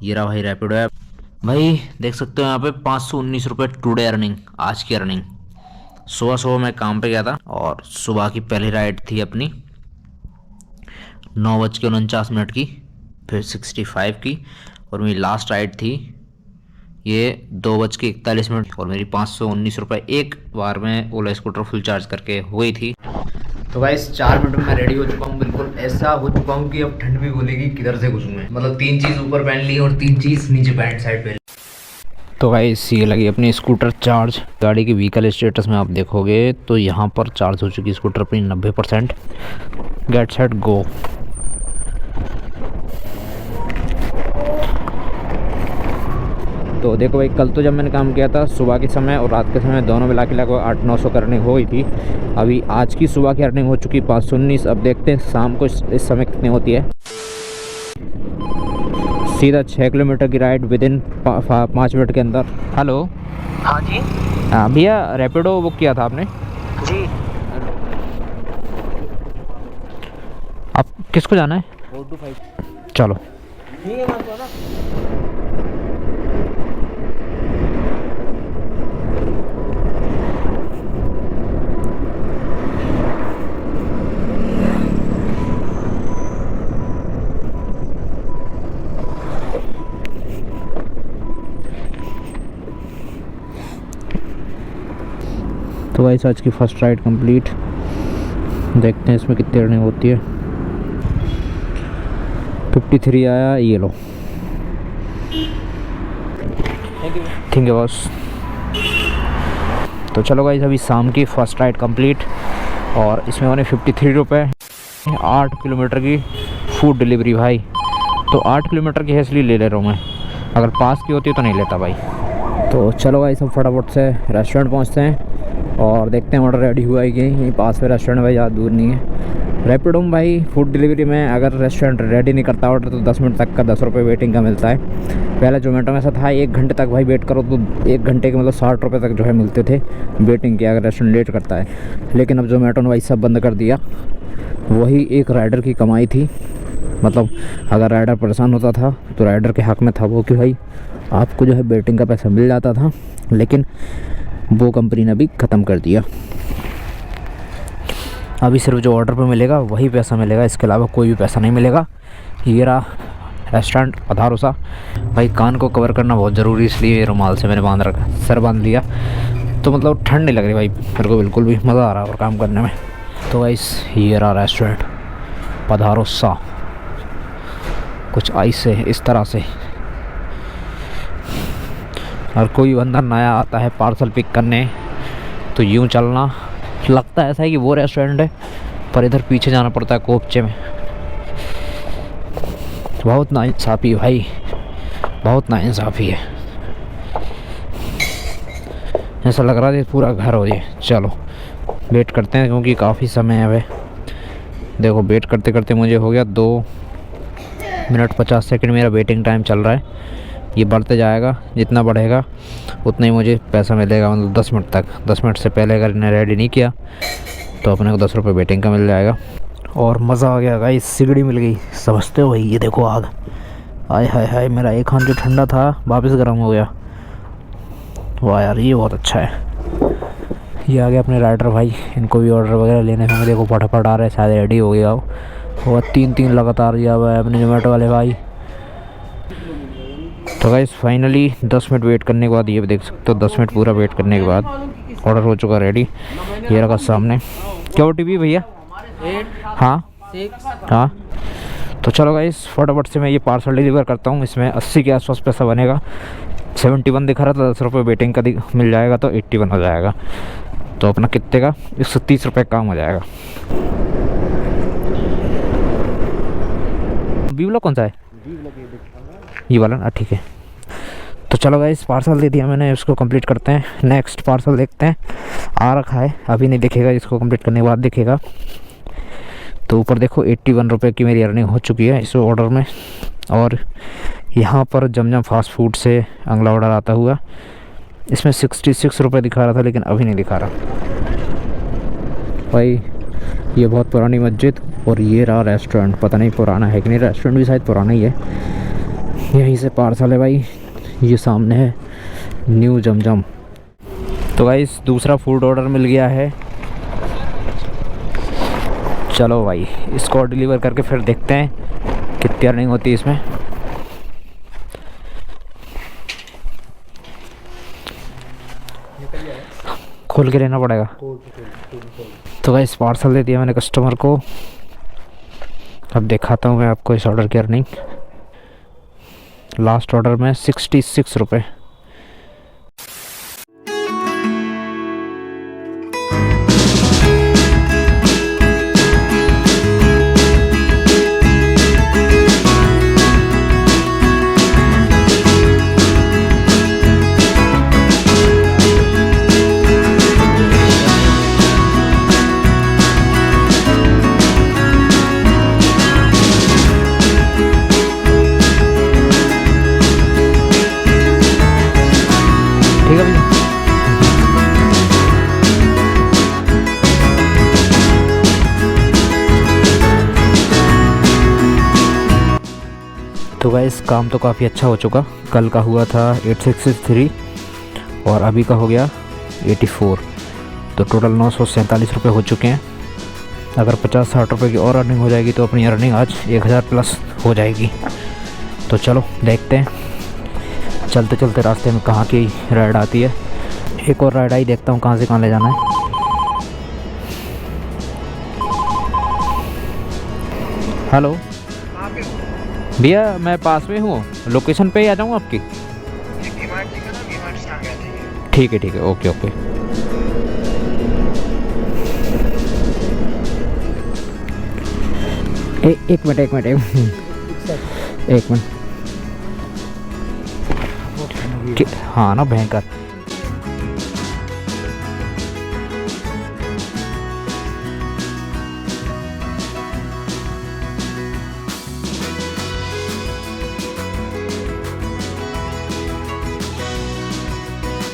ये रहा भाई रैपिडो ऐप। भाई देख सकते हो यहाँ पे 519 रुपये टुडे अर्निंग, आज की अर्निंग। सुबह सुबह मैं काम पे गया था और सुबह की पहली राइड थी अपनी 9:49 की, फिर 65 की, और मेरी लास्ट राइड थी ये 2:41 और मेरी 519 रुपये एक बार में ओला स्कूटर फुल चार्ज करके हो गई थी। तो गाइस 4 मिनट में मैं रेडी हो चुका हूँ, बिल्कुल ऐसा हो चुका हूँ कि अब ठंड भी बोलेगी किधर से घुसूँ मैं। मतलब 3 चीज़ ऊपर पहन ली और 3 चीज़ नीचे पैंट साइड पहन ली। तो गाइस ये लगी अपनी स्कूटर चार्ज। गाड़ी की व्हीकल स्टेटस में आप देखोगे तो यहाँ पर चार्ज हो चुकी स्कूटर अपनी 90%। Get set go. तो देखो भाई, कल तो जब मैंने काम किया था सुबह के समय और रात के समय दोनों मिला के लगभग 800-900 की अर्निंग हो गई थी। अभी आज की सुबह की अर्निंग हो चुकी 519। अब देखते हैं शाम को इस समय कितनी होती है। सीधा 6 किलोमीटर की राइड विद इन 5 मिनट के अंदर। हेलो। हाँ जी। हाँ भैया, रैपिडो बुक किया था आपने जी। आप किसको जाना है? 425। चलो। ठीक है मैं ना। तो गाइस आज की फर्स्ट राइड कंप्लीट। देखते हैं इसमें कितनी अर्निंग होती है। 53 आया, ये लो। Thank you boss. तो चलो गाइस, अभी शाम की फर्स्ट राइड कंप्लीट और इसमें मैंने 53 रुपये 8 किलोमीटर की फूड डिलीवरी भाई। तो 8 किलोमीटर की है इसलिए ले रहा हूँ मैं, अगर पास की होती तो नहीं लेता भाई। तो चलो गाइस, अब फटाफट से रेस्टोरेंट पहुँचते हैं और देखते हैं ऑर्डर रेडी हुआ है कि यहीं पास में रेस्टोरेंट भाई, ज़्यादा दूर नहीं है। रैपिडो में भाई फूड डिलीवरी में अगर रेस्टोरेंट रेडी नहीं करता ऑर्डर तो 10 मिनट तक का 10 रुपये वेटिंग का मिलता है। पहले जोमेटो में ऐसा था 1 घंटे तक भाई वेट करो तो 1 घंटे के मतलब 60 रुपये तक जो है मिलते थे वेटिंग के, अगर रेस्टोरेंट लेट करता है। लेकिन अब जोमेटो ने भाई सब बंद कर दिया। वही एक राइडर की कमाई थी, मतलब अगर राइडर परेशान होता था तो राइडर के हक़ में था वो कि भाई आपको जो है वेटिंग का पैसा मिल जाता था, लेकिन वो कंपनी ने भी ख़त्म कर दिया। अभी सिर्फ जो ऑर्डर पे मिलेगा वही पैसा मिलेगा, इसके अलावा कोई भी पैसा नहीं मिलेगा। ये रहा रेस्टोरेंट पधारोसा। भाई कान को कवर करना बहुत ज़रूरी, इसलिए ये रुमाल से मैंने बांध रखा, सर बांध लिया। तो मतलब ठंड नहीं लग रही भाई मेरे को, बिल्कुल भी मज़ा आ रहा है और काम करने में। तो गाइस ये रहा रेस्टोरेंट पधारोसा, कुछ ऐसे इस तरह से। और कोई बंदा नया आता है पार्सल पिक करने तो यूँ चलना, लगता है ऐसा है कि वो रेस्टोरेंट है, पर इधर पीछे जाना पड़ता है कोपचे में। बहुत नाइंसाफ़ी भाई, बहुत नाइंसाफ़ी है। ऐसा लग रहा है पूरा घर हो ये। चलो वेट करते हैं क्योंकि काफ़ी समय है भाई। देखो वेट करते करते मुझे हो गया 2 मिनट 50 सेकंड मेरा वेटिंग टाइम चल रहा है। ये बढ़ते जाएगा, जितना बढ़ेगा उतना ही मुझे पैसा मिलेगा, मतलब 10 मिनट तक। 10 मिनट से पहले अगर इन्हें रेडी नहीं किया तो अपने को 10 रुपये वेटिंग का मिल जाएगा। और मज़ा आ गया गाइस, सिगड़ी मिल गई, समझते हो भाई। ये देखो आग, आय हाय हाय, मेरा एक हाथ जो ठंडा था वापस गर्म हो गया। वाह यार ये बहुत अच्छा है। ये आ गया अपने राइडर भाई, इनको भी ऑर्डर वगैरह लेने होंगे। देखो फटाफट आ रहे हैं, शायद रेडी हो गया हो। और 3 लगातार दिया हुआ है अपने जोमेटो वाले भाई। तो गाइस फाइनली 10 मिनट वेट करने के बाद, ये देख सकते हो 10 मिनट पूरा वेट करने के बाद ऑर्डर हो चुका रेडी। ये रखा सामने। क्या OTP भैया? हाँ हाँ। तो चलो गाइस फटाफट से मैं ये पार्सल डिलीवर करता हूँ। इसमें 80 के आसपास पैसा बनेगा। 71 दिखा रहा था, 10 रुपये वेटिंग का मिल जाएगा तो 81 हो जाएगा। तो अपना कितने का 130 रुपये काम हो जाएगा। वी ब्लॉग कौन सा है? ये वाला ना, ठीक है। तो चलो गाइस पार्सल दे दिया मैंने, इसको कंप्लीट करते हैं। नेक्स्ट पार्सल देखते हैं। आ रखा है, अभी नहीं दिखेगा, इसको कंप्लीट करने के बाद दिखेगा। तो ऊपर देखो 81 रुपये की मेरी अर्निंग हो चुकी है इस ऑर्डर में। और यहाँ पर जमजम फास्ट फूड से अगला ऑर्डर आता हुआ, इसमें 66 रुपये दिखा रहा था लेकिन अभी नहीं दिखा रहा भाई। ये बहुत पुरानी मस्जिद और ये रहा रेस्टोरेंट। पता नहीं पुराना है कि नहीं, रेस्टोरेंट भी शायद पुराना ही है। यहीं से पार्सल है भाई, ये सामने है न्यू जमजम। तो गाइस दूसरा फूड ऑर्डर मिल गया है। चलो भाई इसको डिलीवर करके फिर देखते हैं कितनी अर्निंग होती है इसमें। खोल के लेना पड़ेगा। तो गाइस पार्सल दे दिया मैंने कस्टमर को। अब दिखाता हूँ मैं आपको इस ऑर्डर की अर्निंग। लास्ट ऑर्डर में 66 रुपये। ठीक है भैया। तो गाइस काम तो काफ़ी अच्छा हो चुका। कल का हुआ था 8663 और अभी का हो गया 84। तो टोटल 947 रुपये हो चुके हैं। अगर 50-60 रुपये की और अर्निंग हो जाएगी तो अपनी अर्निंग आज 1000 प्लस हो जाएगी। तो चलो देखते हैं चलते चलते रास्ते में कहाँ की राइड आती है। एक और राइड आई, देखता हूँ कहाँ से कहाँ ले जाना है। हेलो भैया, मैं पास में हूँ, लोकेशन पे ही आ जाऊँ आपकी। ठीक है ओके ओके। एक मिनट हाँ ना भयंकर।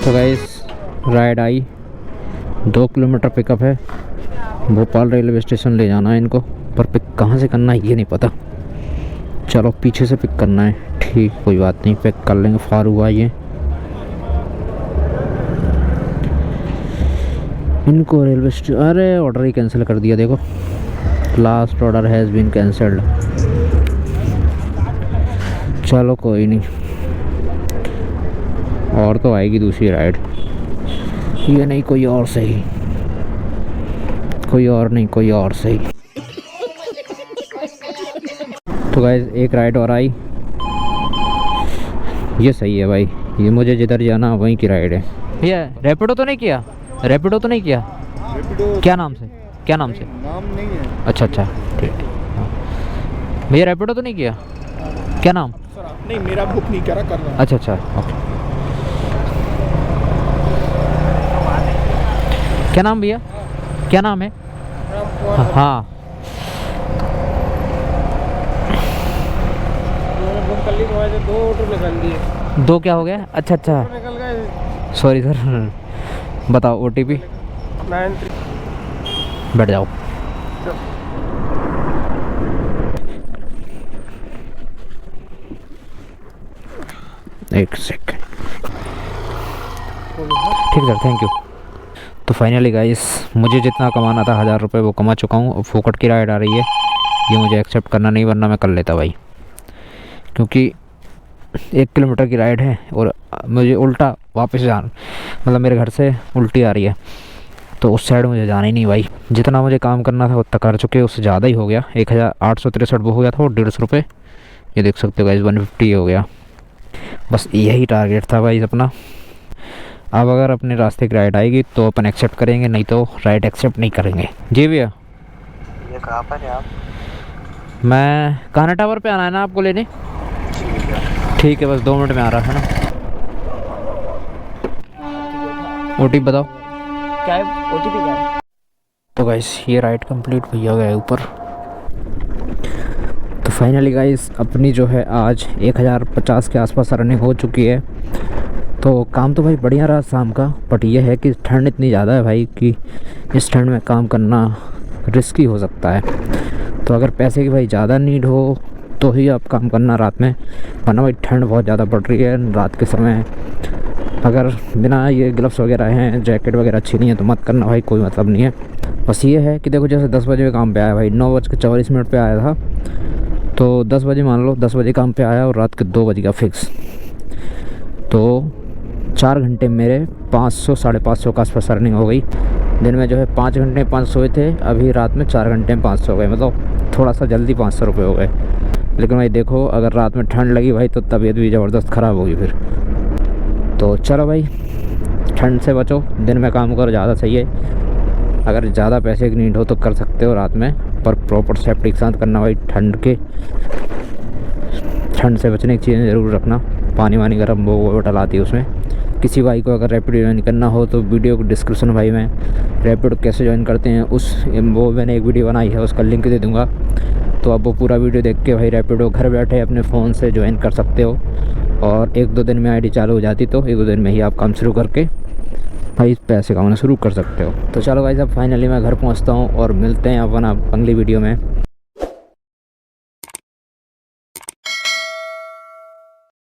तो गाइस राइड आई, 2 किलोमीटर पिकअप है। भोपाल रेलवे स्टेशन ले जाना है इनको, पर पिक कहाँ से करना है ये नहीं पता। चलो पीछे से पिक करना है, ठीक कोई बात नहीं, पिक कर लेंगे। फार हुआ ये इनको रेलवे स्टेशन। अरे ऑर्डर ही कैंसिल कर दिया, देखो last order has been cancelled. चलो कोई नहीं, और तो आएगी दूसरी राइड। ये नहीं कोई और सही, कोई और नहीं कोई और सही। तो गाइस एक राइड और आई, ये सही है भाई। ये मुझे जिधर जाना वहीं की राइड है। भैया रैपिडो तो नहीं किया? रैपिडो तो नहीं किया? क्या नाम से? नाम नहीं है। अच्छा ठीक है। भैया रैपिडो तो नहीं किया? क्या नाम? नहीं मेरा बुक नहीं करा, कर रहा। अच्छा ओके। क्या नाम भैया, क्या नाम है? हाँ दो ऑटो निकल दिए। 2 क्या हो गया? अच्छा निकल गए। Sorry sir. बताओ OTP। 93। बैठ जाओ। एक सेकंड। ठीक सर, थैंक यू। तो फाइनली गाइस मुझे जितना कमाना था 1000 रुपये वो कमा चुका हूँ। फोकट की राइड आ रही है, ये मुझे एक्सेप्ट करना नहीं, वरना मैं कर लेता भाई। क्योंकि 1 किलोमीटर की राइड है और मुझे उल्टा वापस जाना, मतलब मेरे घर से उल्टी आ रही है, तो उस साइड मुझे जाना ही नहीं भाई। जितना मुझे काम करना था उतना कर चुके, उससे ज़्यादा ही हो गया। 1863 वो हो गया था और 150 रुपये ये देख सकते हो गाइस 150 हो गया। बस यही टारगेट था भाई अपना। अब अगर अपने रास्ते की राइड आएगी तो अपन एक्सेप्ट करेंगे, नहीं तो राइड एक्सेप्ट नहीं करेंगे। जी भैया। ये कहाँ पर है आप? मैं कान्हा टावर पे आना है ना आपको लेने? ठीक है, बस 2 मिनट में आ रहा है ना। OTP बताओ। क्या है OTP क्या है? तो गाइस ये राइड कंप्लीट भैया गया ऊपर। तो फाइनली गाइस अपनी जो है आज 1050 के आसपास रनिंग हो चुकी है। तो काम तो भाई बढ़िया रहा शाम का, बट ये है कि ठंड इतनी ज़्यादा है भाई कि इस ठंड में काम करना रिस्की हो सकता है। तो अगर पैसे की भाई ज़्यादा नीड हो तो ही आप काम करना रात में, वरना भाई ठंड बहुत ज़्यादा पड़ रही है रात के समय। अगर बिना ये ग्लव्स वगैरह हैं, जैकेट वगैरह अच्छी नहीं है तो मत करना भाई, कोई मतलब नहीं है। बस ये है कि देखो जैसे 10 बजे काम पे आया भाई, 9:44 पे आया था, तो 10 बजे मान लो 10 बजे काम पे आया और रात के 2 बजे का फिक्स, तो 4 घंटे मेरे 500 550 के आसपास अर्निंग हो गई। दिन में जो है 5 घंटे 500 सोए थे, अभी रात में 4 घंटे में 500 हो गए, मतलब थोड़ा सा जल्दी 500 रुपये हो गए। लेकिन भाई देखो अगर रात में ठंड लगी भाई तो तबीयत भी ज़बरदस्त ख़राब होगी फिर। तो चलो भाई ठंड से बचो, दिन में काम करो ज़्यादा सही है। अगर ज़्यादा पैसे की नीड हो तो कर सकते हो रात में, पर प्रॉपर सेफ्टी के साथ करना भाई। ठंड से बचने की चीज़ें ज़रूर रखना, पानी वानी गर्म वो बोतल आती है उसमें। किसी भाई को अगर रैपिडो ज्वाइन करना हो तो वीडियो को डिस्क्रिप्शन भाई में रैपिडो कैसे ज्वाइन करते हैं वो मैंने एक वीडियो बनाई है, उसका लिंक दे दूँगा। तो आप वो पूरा वीडियो देख के भाई रैपिडो घर बैठे अपने फ़ोन से ज्वाइन कर सकते हो, और 1-2 दिन में आईडी चालू हो जाती, तो 1-2 दिन में ही आप काम शुरू करके भाई पैसे कमाना शुरू कर सकते हो। तो चलो भाई साहब फाइनली मैं घर पहुंचता हूं और मिलते हैं अपन अगली वीडियो में।